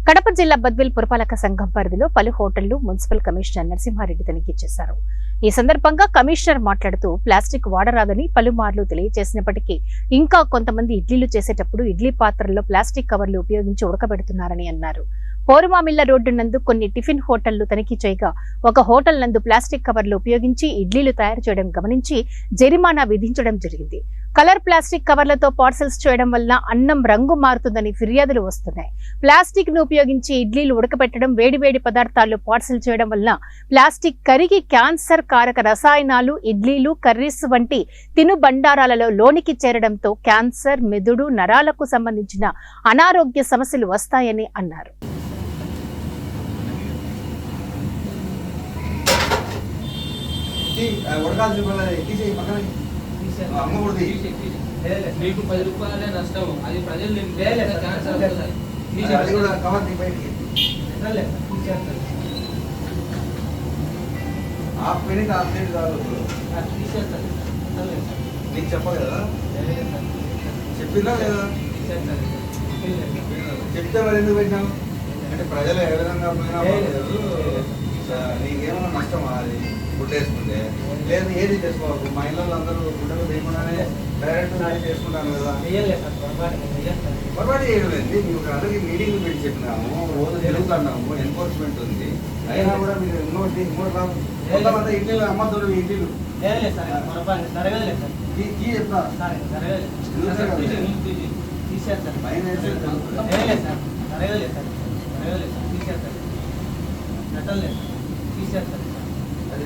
కడప జిల్లా బద్వేల్ పురపాలక సంఘం పరిధిలో పలు హోటళ్లు మున్సిపల్ కమిషనర్ నరసింహారెడ్డి తనిఖీ చేశారు. ఈ సందర్భంగా కమిషనర్ మాట్లాడుతూ ప్లాస్టిక్ వాడరాదని పలుమార్లు తెలియజేసినప్పటికీ ఇంకా కొంతమంది ఇడ్లీలు చేసేటప్పుడు ఇడ్లీ పాత్రల్లో ప్లాస్టిక్ కవర్లు ఉపయోగించి ఉడకబెడుతున్నారని అన్నారు. పోరుమామిళ్ల రోడ్డు నందు కొన్ని టిఫిన్ హోటళ్లు తనిఖీ చేయగా ఒక హోటల్ నందు ప్లాస్టిక్ కవర్లు ఉపయోగించి ఇడ్లీలు తయారు చేయడం గమనించి జరిమానా విధించడం జరిగింది. కలర్ ప్లాస్టిక్ కవర్లతో పార్సెల్స్ చేయడం వల్ల అన్నం రంగు మారుతుందని ఫిర్యాదులు వస్తున్నాయి. ప్లాస్టిక్ ను ఉపయోగించి ఇడ్లీలు ఉడకబెట్టడం, వేడివేడి పదార్థాలు పార్సెల్ చేయడం వల్ల ప్లాస్టిక్ కరిగి క్యాన్సర్ కారక రసాయనాలు ఇడ్లీలు, కర్రీస్ వంటి తినుబండారాలలో లోనికి చేరడంతో క్యాన్సర్, మెదడు, నరాలకు సంబంధించిన అనారోగ్య సమస్యలు వస్తాయని అన్నారు. మీకు 10 రూపాయలే నష్టం, అది ప్రజలు నీకు చెప్పదు కదా, చెప్పిందా లేదా? చెప్తే మరి ఎందుకు పెట్టినావు అంటే ప్రజలు ఏ విధంగా పోయినా నీకేమన్నా నష్టమా? అది ఫుడ్ వేసుకుంటే లేదు, ఏది చేసుకోవాలి. మా ఇళ్ళలో అందరూ ఫుడ్ వేయకుండానే డైరెక్ట్ చేసుకుంటాను కదా. పొరపాటు చేయలేదు. మేము అందరికీ మీటింగ్ పెట్టి చెప్పినాము, రోజు జరుగుతున్నాము, ఎన్ఫోర్స్మెంట్ ఉంది. అయినా కూడా మీరు ఇంకోటి కొంతమంది ఇడ్లీలు అమ్మద్దు. ఇడ్లీలు చెప్తా